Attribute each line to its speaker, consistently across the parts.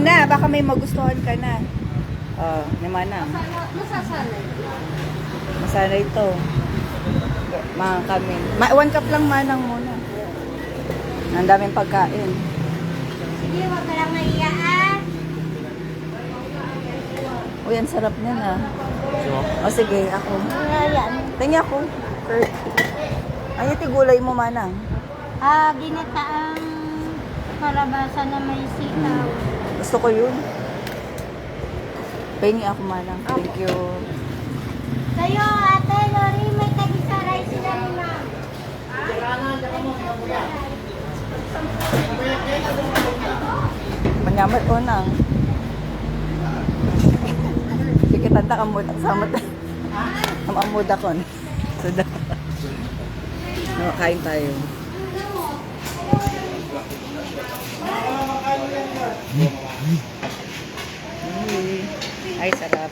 Speaker 1: muna, baka may magustuhan ka na. Ni Manang.
Speaker 2: Masasanay.
Speaker 1: Masanay ito. Mga kami. 1 cup lang Manang muna. Ang daming pagkain.
Speaker 2: Sige, wag ka lang maiyaan.
Speaker 1: Uy, ang sarap niyan ah. O sige, ako.
Speaker 2: Ayan.
Speaker 1: Tingnan ako. Kurt. Ay, ito gulay mo Manang.
Speaker 2: Ginataang kalabasa na may sitaw.
Speaker 1: Gusto ko yun. Pengi ako Manang. Thank you.
Speaker 2: Kayo, Ate Lori, may tagisaray sila ni Ma'am.
Speaker 1: Manyamat ko nang. Sige, tanda ka muna. Samat. Amamud ako. So, kain tayo. Ay, sarap.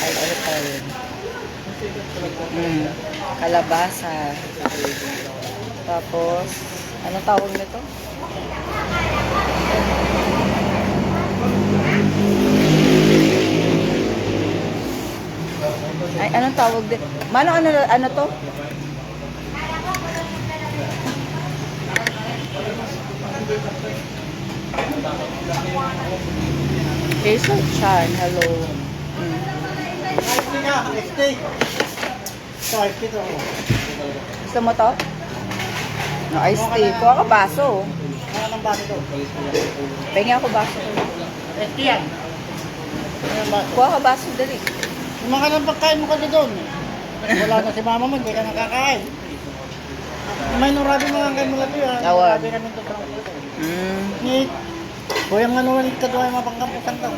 Speaker 1: Ay, ulit tayo. Kalabasa. Tapos, ano tawag nito? Ay, anong tawag din? Ano to? Queso Chan, hello. Gusto mo to? No, iced tea. Kuha ka baso. Pengi ako baso. Kuha ka baso, dali.
Speaker 3: Yung mga nang pagkain mo ka doon. Wala na si mama mo, hindi ka nakakain. May nurabi mga kain mo lang yun.
Speaker 1: Tawag.
Speaker 3: Nurabi kami ito. Ni Boyang manuwan ka doon ay mapangkampusan ka.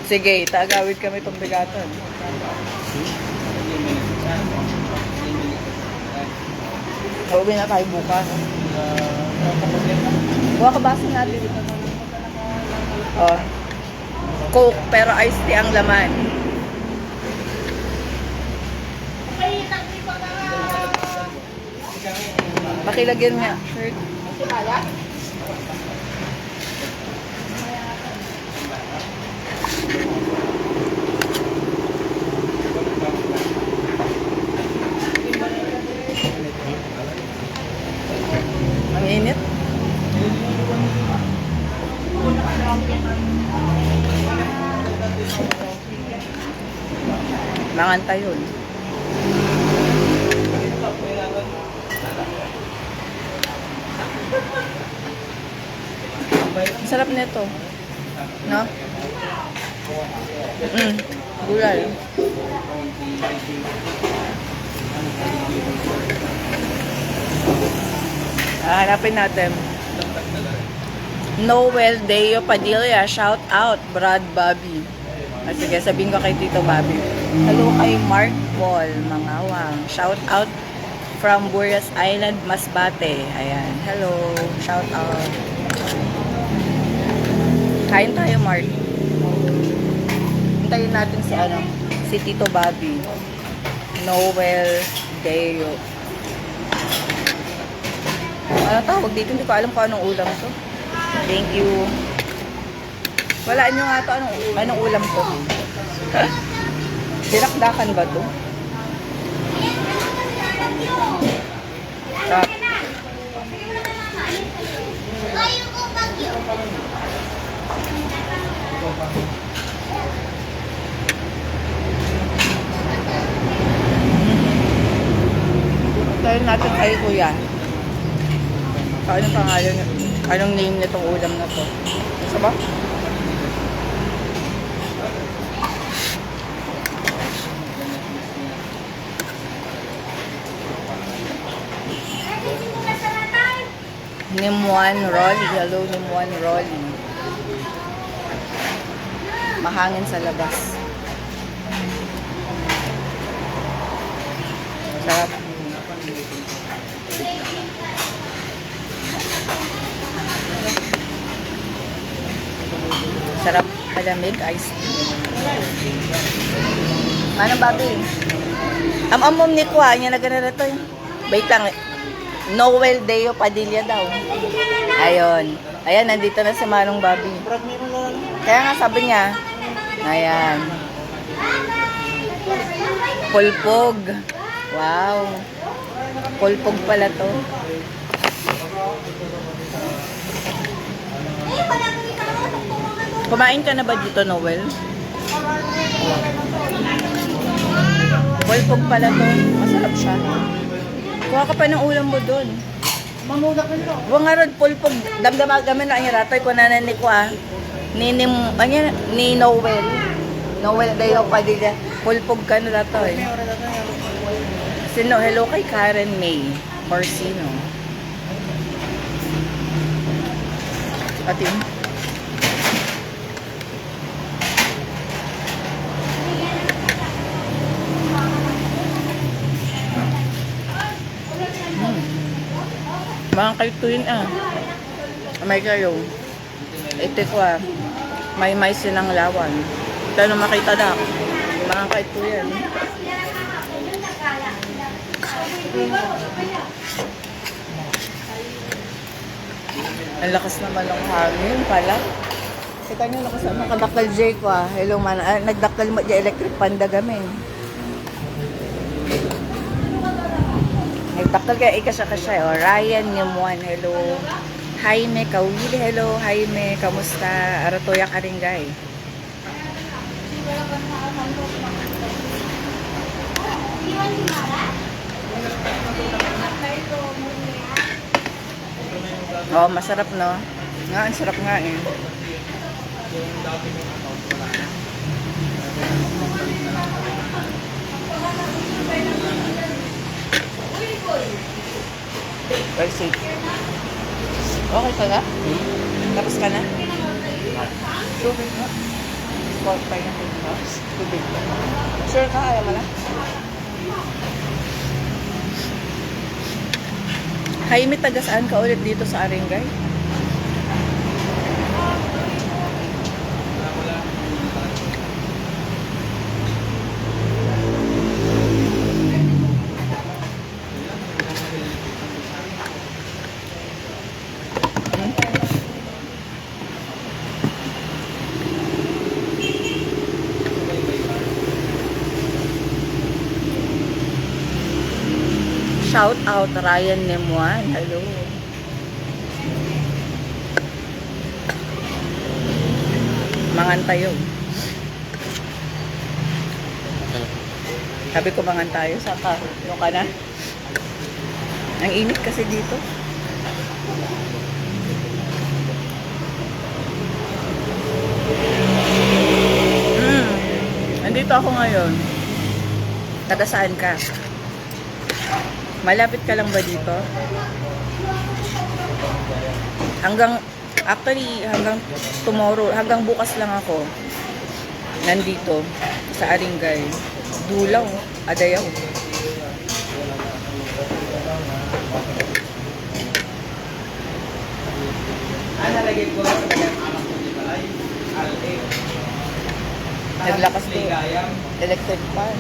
Speaker 1: Sige, tagawid kami itong bigatan. Uwi na tayo bukas. Kuha ka baso natin. Coke, pero iced tea ang laman. Pakilagyan mo yan. Shirt. Ang init. Manganta yun. Ang sarap nito. No? Gulay. Hanapin natin. Noel Deo Padilla, shout out, Brad Bobby. Sige, sabihin ko kay Tito Bobby. Hello kay Mark Paul, Mangawang. Shout out from Burias Island, Masbate. Ayan, hello, shout out. Kain tayo, Mark. Hintayin natin si Tito Bobby. Noel Deo. Ano tawag dito? Hindi ko alam kung anong ulam to. Thank you. Walaan nyo nga to. Anong ulam to? Dinakdakan ba to? Sarap. Tayo natin kay Kuya. Anong pangalan? Anong name nitong ulam na to? Gusto ba? Nimuan Rolly. Hello, Nimuan Rolly. Mahangin sa labas. Sarap. Sarap. Malamig. Ice tea. Manang babi? Am-amom ni Kwa. Niya na ganun na to. Wait lang. Noel Deo Padilla daw. Ayun. Ayan, nandito na si Manong Bobby.
Speaker 3: Brad, may lang.
Speaker 1: Kaya nga sabi niya, ayan. Pulpog. Wow. Pulpog pala to. Kumain ka na ba dito, Noel? Pulpog pala to. Masarap siya. Kuha ka pa ng ulam mo dun.
Speaker 3: Mamudak na nito.
Speaker 1: Huwag nga ron, pulpog. Damdamagamin na ang ratoy ko nananik ko ni Noel. Noel dayo pa din. Pulpog ka na ratoy. Sino? Hello kay Karen May. Corsino. Atin. Mga kaituin may kayo. Ito ko may silang lawan. Ito na makita na. Mga kaituin. Ang lakas naman ng hangin pala. Kita nyo lakas naman kadaktal J ko Hello man. Nagdaktal mo dyan electric panda gamin. Nagdaktal kaya ikasya-kasya. Ryan Ngemuan. Hello. Jaime Kawili. Hello. Jaime. Kamusta? Aratoya Karingay. Oh, masarap no? Nga, ang sarap nga eh. Perfect. Okay ka na? Tapos ka na? Tubig na. Sport pa yung tubig na. Sure ka? Ayaw mo na? Jaime, taga saan ka ulit dito sa Aringay? Shout out Ryan Nemuan. Hello. Mangantayo. Sabi ko mangantayo. Saka, ano ka na? Ang init kasi dito. Andito ako ngayon. Taga saan ka? Malapit ka lang ba dito? Actually, hanggang tomorrow, hanggang bukas lang ako nandito sa Aringay. Dulaw, Adayaw. Naglakas to. Electric fan.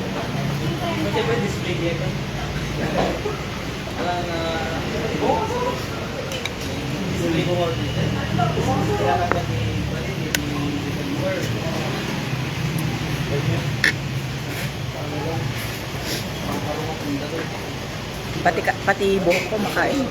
Speaker 1: Pati buhok ko makain.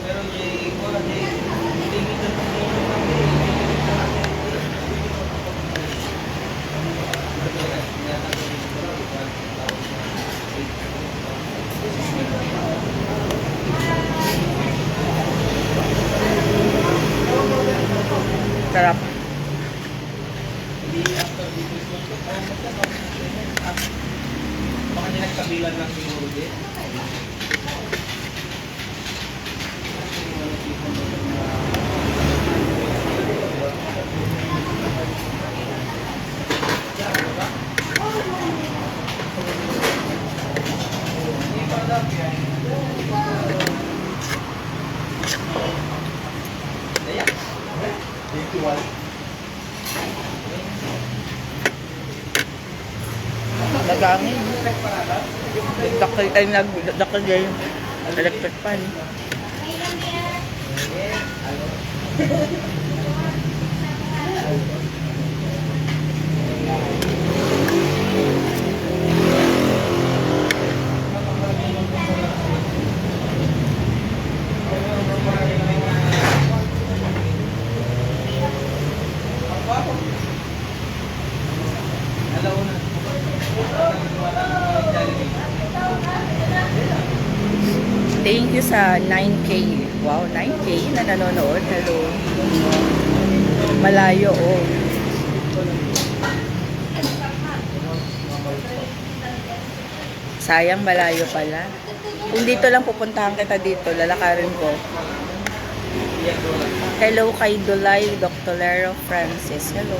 Speaker 1: Sarap.
Speaker 4: Baka nagkabilan lang siguro din.
Speaker 1: Nagangin. Nagdakal yung electric fan. Thank you sa 9K. Wow, 9K na nanonood. Hello. Malayo, oh. Sayang, malayo pala. Kung dito lang pupuntahan kita dito, lalakarin ko. Hello kay Dulay Doctolero Francis. Hello.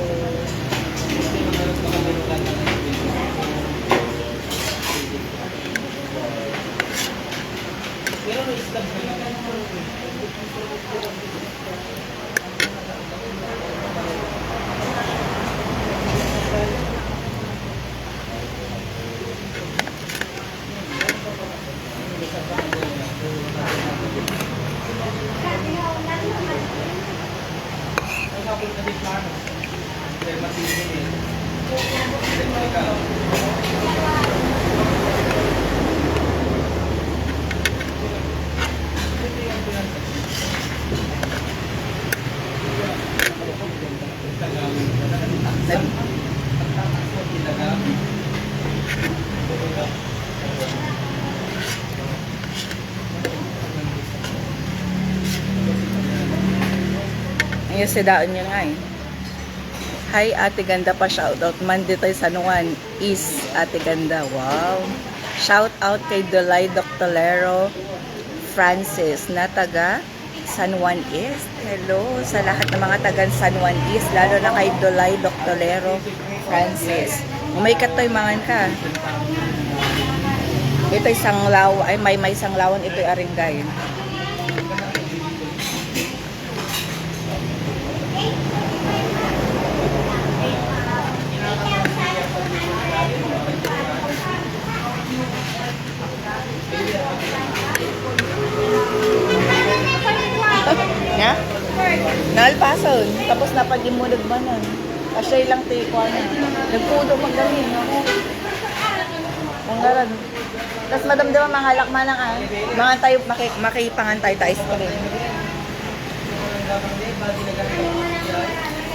Speaker 1: Ayun, sidaon niya nga eh. Hi, Ate Ganda pa. Shoutout. Monday tayo San Juan East, Ate Ganda. Wow. Shoutout kay Dolay Doctolero Francis na taga San Juan East. Hello sa lahat ng mga taga San Juan East, lalo na kay Dolay Doctolero Francis. Umaykat tayo mangan ka. Ito isang law, ay may isang lawan, ito'y aringgay. Nga? Nalpason. Tapos napagimunod ba nun? Asya lang tiko na. Nagpudo magaling. Tanggalan. Tapos madamdaman mga halakman ng mga tayo makipangan tayo tayo pa rin.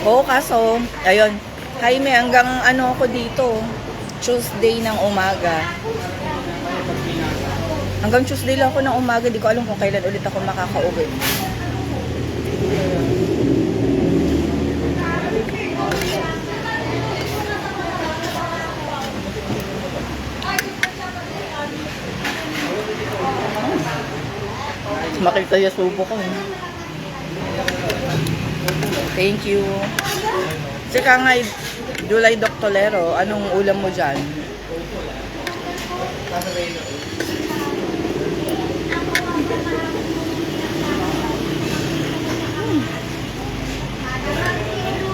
Speaker 1: Oo, kaso, ayun. Jaime, hanggang ano ako dito. Tuesday ng umaga. Hanggang Tuesday lang ako ng umaga. Di ko alam kung kailan ulit ako makaka-uwi. Makita yung subo ko. Thank you. Sika nga, July Doctolero, anong ulam mo dyan?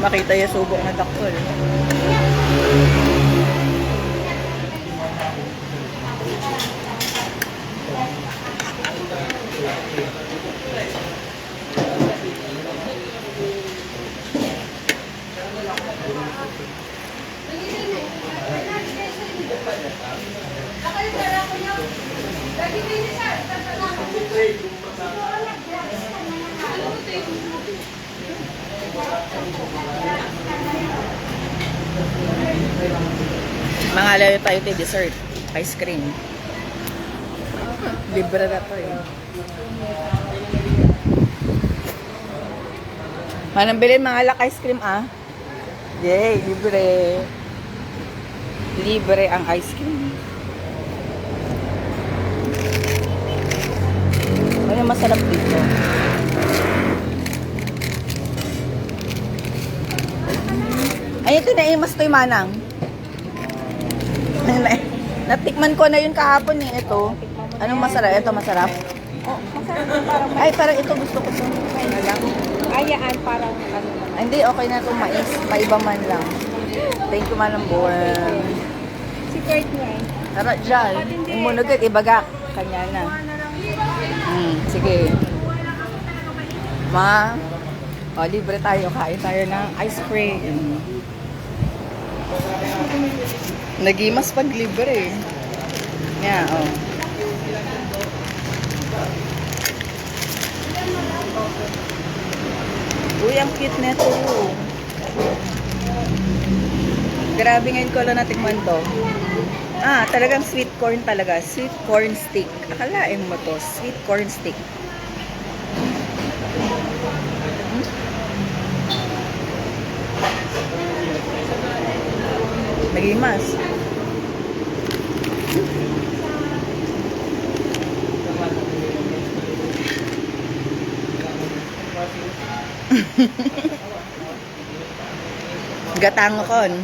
Speaker 1: Makita yung subo ng doktor. Mga lalo tayo tayo dessert, ice cream. Libre na to eh. Manang bilhin mga alak ice cream ah. Yay, libre. Libre ang ice cream. Ano masarap dito? Ay, ito na imas to yung manang. Natikman ko na yun kahapon eh. Ito. Anong masarap? Ito masarap?
Speaker 2: Oh, masarap na parang
Speaker 1: Ay, parang ito gusto ko ito.
Speaker 2: ayaan, parang ano.
Speaker 1: Hindi, okay na itong mais. Paiba man lang. Thank you, Manang Buwan.
Speaker 2: Si Kurt nga eh.
Speaker 1: Tara, dyan. Imunugit, ibaga. Kanya na. Sige. Ma, O, libre tayo. Kain tayo ng ice cream. Nagimas pag libre. Yeah, oh. Uy, ang cute nito. Grabe ngayon ko lang natikman to. Ah, talagang sweet corn talaga. Sweet corn stick. Akalain mo to. Sweet corn stick. Nagimas. Gatangkon.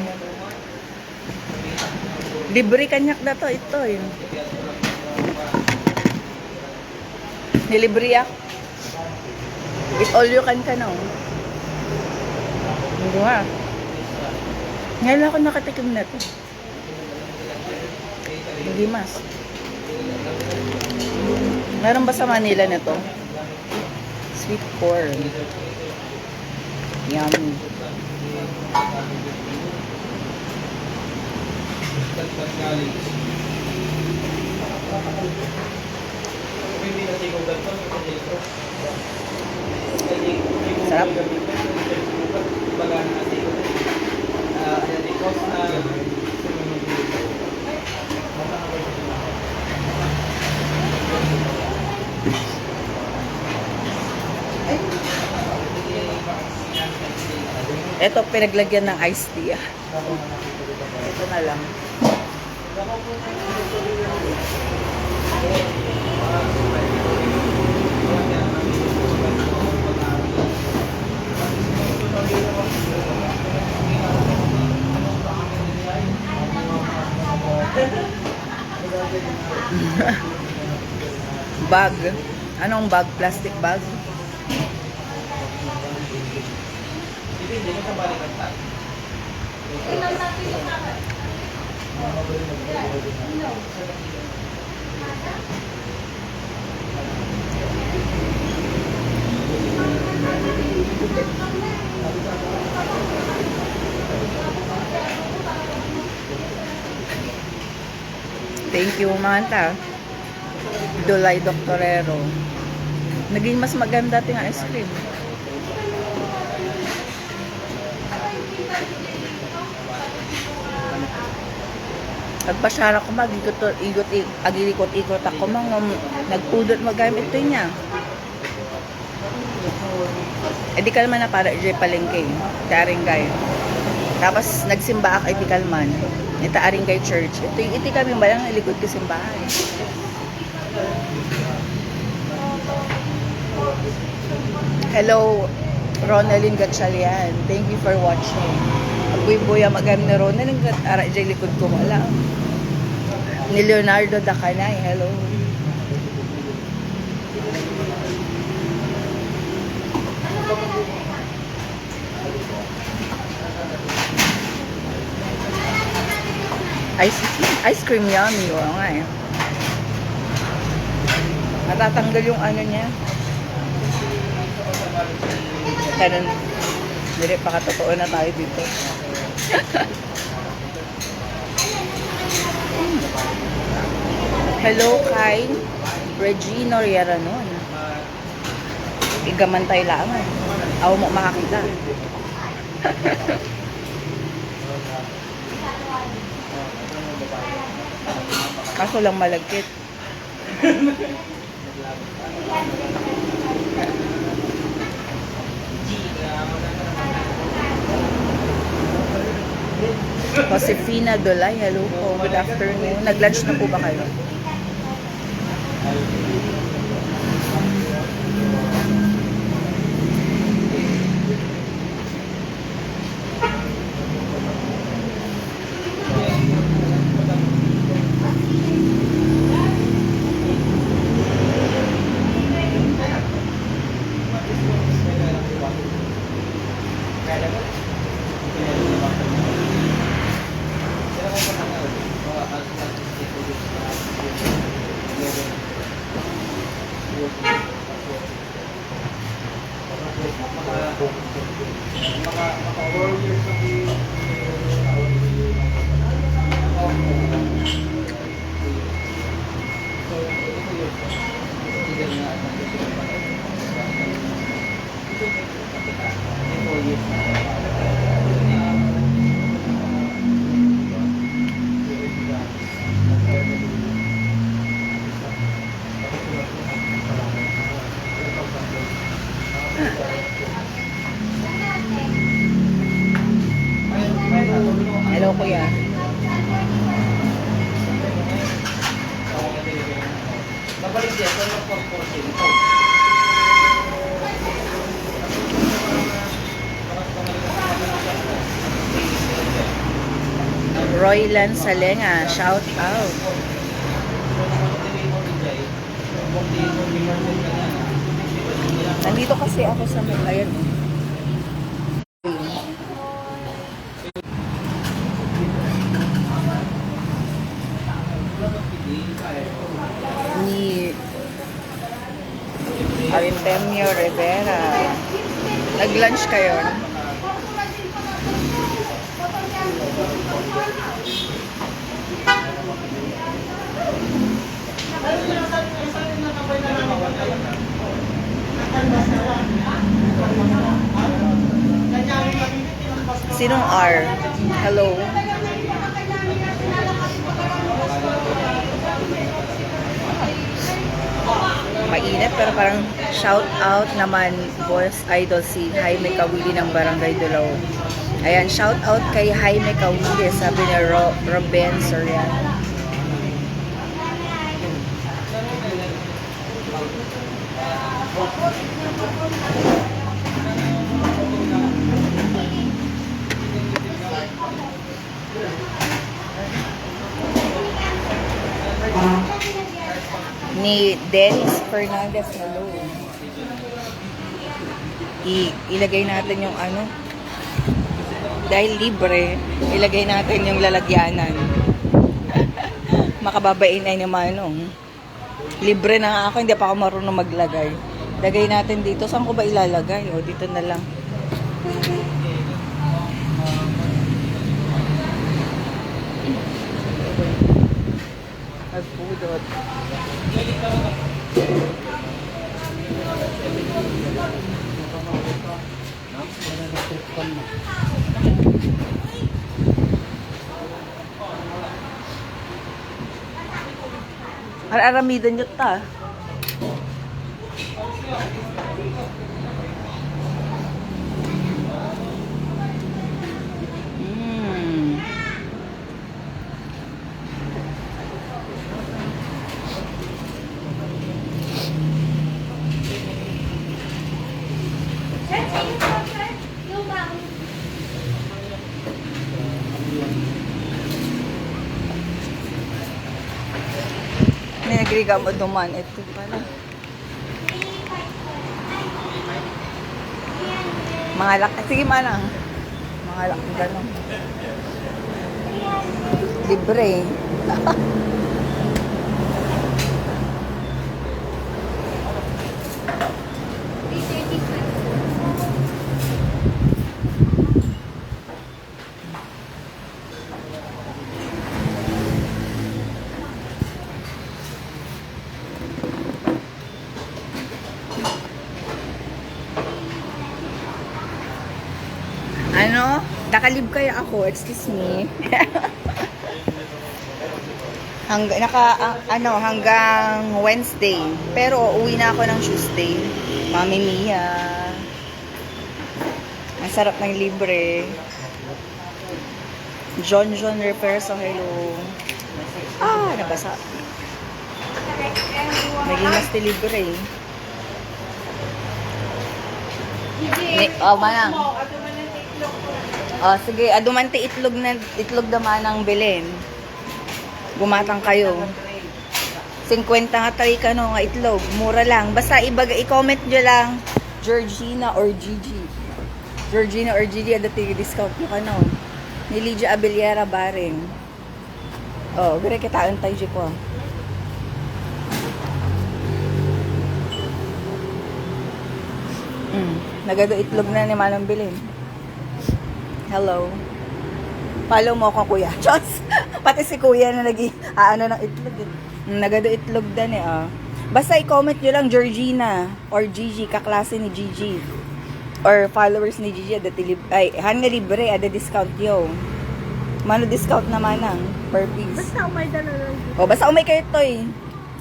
Speaker 1: Libre kanyak na to. Ito yun. Nilibre ako. It all you can ka na. Hindi nga. Ngayon ako nakatikim na to. Hindi mas. Meron ba sa Manila na to? Sweet corn. Yummy. Sarap. Ito, pinaglagyan ng iced tea. Ito na lang. Bag. Anong bag? Plastic bag? Thank you, Manta. Dulay Doctorero. Naging mas maganda ting ice cream. Pagpasyara ko mag-ikot-ikot ako mga nagpudot magamit ito niya. Eh di kalman na para dyan palengke. Aringay. Tapos nagsimba ako di kalman. Ito Aringay Church. Ito kami balang nalikod ko simbahan. Hello, Ronaldin Gatchalian. Thank you for watching. Buya magam ni Ronald ang ara dyan likod ko wala. Ni Leonardo Dacanay. Hello. Ice cream yummy. Oo nga eh. Matatanggal yung ano niya. Kanan. Hindi pa katotoo na tayo dito. Hello kay Regino Riaranon. Igamantay lang. Aw mo makakita. Kaso lang malagkit. Josefina Dolay, hello po. Good afternoon. Nag-lunch na po ba kayo?
Speaker 4: Maka-warriors ng
Speaker 1: Hello, kuya.
Speaker 4: Babalik siya, so mag-portion.
Speaker 1: Roylan Salenga, shout out. Nandito kasi ako sa may ayan. Ni Arintemio Rivera. Nag-lunch kayo? Sinong R? Hello? Mainit pero parang shout out naman boss idol si Jaime Kawili ng Barangay Dulaw. Ayan, shout out kay Jaime Kawili, sabi ni Ruben Soriano. Ni Dennis Fernandez, hello. Ilagay natin yung ano, dahil libre, ilagay natin yung lalagyanan. Makababain ay ni Manong. Libre na nga ako, hindi pa ako marunong maglagay. Lagay natin dito. Saan ko ba ilalagay? O, dito na lang. Nagpudot. Aramidan nyo ta. Nagriga mo duman. Ito pala. Mga laki. Sige manang. Mga laki gano'n. Libre. Ano? Nakalib kaya ako, excuse me. Hanggang Wednesday. Pero uwi na ako ng Tuesday. Mami Mia. Ang sarap ng libre. John Reverso, hello. Ah, nabasa. Naging mas libre. Oh, manang. Oh, sige, adumante itlog naman ang bilin. Gumatang kayo. 50 nga tray ka no, nga itlog. Mura lang. Basta i-comment nyo lang Georgina or Gigi. Georgina or Gigi, adati discount nyo ka no. Ni Lydia Abellera Baring. Oh, gire kita antay ko. Nagado itlog na ni Manong Bilin. Hello. Follow mo ako, kuya. Diyos! Pati si kuya na ano ng itlog. Nagado itlog dan eh, ah. Basta i-comment nyo lang Georgina or Gigi, kaklase ni Gigi. Or followers ni Gigi, hanga libre, ada discount yo. Mano discount naman ang per piece.
Speaker 2: Basta umay dala lang.
Speaker 1: O, basta umay kayo toy.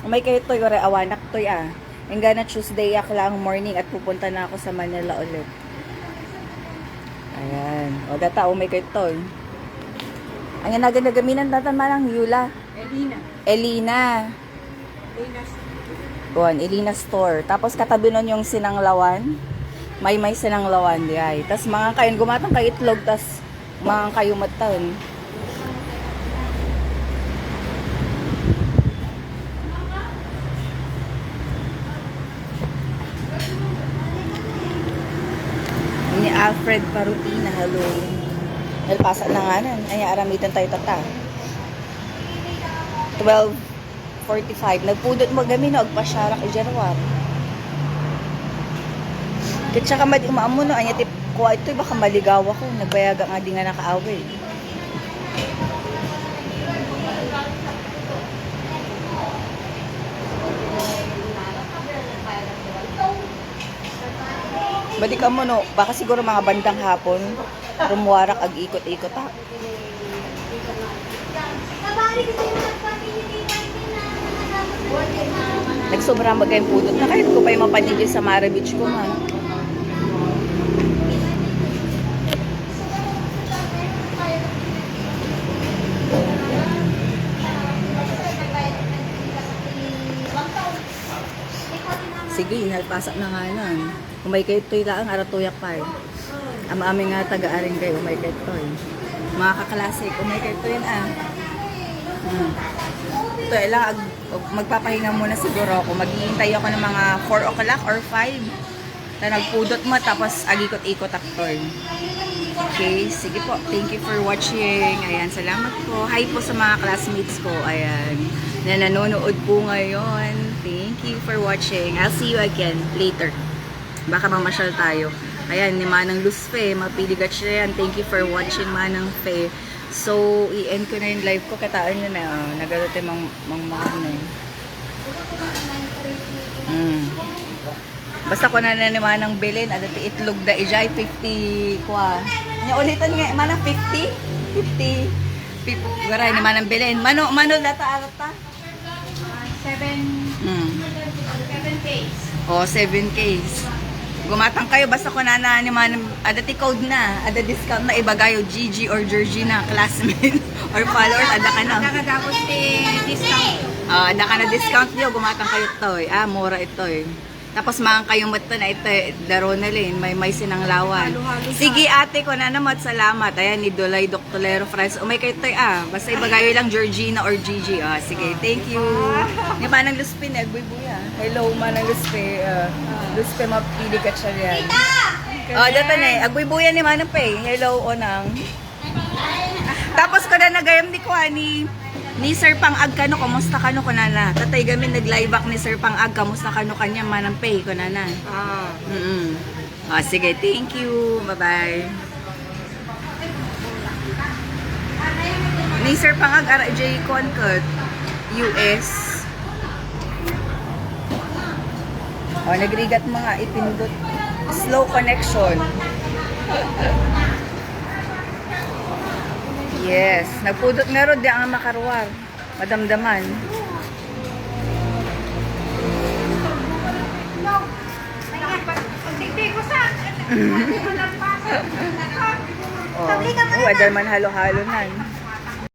Speaker 1: Umay kayo toy, ore awanak toy ah. Hanggang na Tuesday lang morning at pupunta na ako sa Manila ulit. Ayan. O, data umay kayo toy. Ang nagaminan datan malang Yula. Elina. Kuan, Elina Store. Tapos katabi nun yung Sinanglawan. May Sinanglawan di ay. Tapos mga kayon gumatang kay itlog, tas mga kayo matan. Ni Alfred Parutina, hello. Nalpasa na nga nan. Ay, aramitan tayo tata. 12:45. Nagpudot mo gami na, agpasyarak ijarwar. Kitsa ka maamo no, anya tip, kuha ito, baka maligaw ako. Nagbayaga nga di nga nakaaway. Balik ka mo no, baka siguro mga bandang hapon, rumuwarak ag ikot-ikot ha. Nagsobra magayang pudot na kahit ko pa yung mapanigil sa Mara Beach ko man. Sige, inalpasak na nga nun. Umay kayo ito'y laang aratuyak pa eh. Ama-aming nga taga-aring kayo, umay kayo ito'y. Mga kaklasik, umay kayo ito'y ah. Ito, ilang magpapahinga muna siguro ako. Maghihintay ako ng mga 4 o'clock or 5. Na nagpudot mo, tapos agikot-ikot aktor. Okay, sige po. Thank you for watching. Ayan, salamat po. Hi po sa mga classmates ko. Ayan, na nanonood po ngayon. Thank you for watching. I'll see you again later. Baka mamasyal tayo. Ayan, ni Manang Luz Fe. Mapiligat siya yan. Thank you for watching, Manang Fe. So, i-end ko na yung live ko. Kataan nyo na. Nagalote mang ano. Basta ko na ni Manang Belen. Adati itlog da ijay. 50 kwa. Ulitan nga. Manang 50? 50. Garay ni Manang Belen. Mano data alata? 7 case. Oh, 7 case. Gumatang kayo, basta ko na ni Manang, adati code na, ada discount na ibagayo, Gigi or Georgina, classmate or followers, ada ka na.
Speaker 2: Nakatapos discount.
Speaker 1: Ada ka na discount niyo, gumatang kayo toy. Mura itoy. Tapos mga kayong mata na ito, daro na rin, may Sinanglawan. Sige ate ko na naman, salamat. Ayan, ni Dolay Doctolero Friends. Umay kayo toy, basta ibagayo lang Georgina or Gigi. Sige, thank you. Ni Manang Luzpe, nagbuy-buya. Hello, Manang Luzpe. Luzpe, mapili ka siya yan. Dito na agbuy-buya ni Manang Pay. Hello, Onang. Tapos ko na nagayam ni Kwa, ni Sir Pangag kano, kumusta kano ko na na. Tatay gamin nag-live back ni Sir Pangag, kamusta kano kanya, Manang Pay ko na na. Sige, thank you. Bye-bye. Ni Sir Pangag, RJ Concord, US. Nagrigat mga ipindot. Slow connection. Yes. Nagpudot nga ron, di ang makarwar. Madamdaman. Adal man halo-halo nan.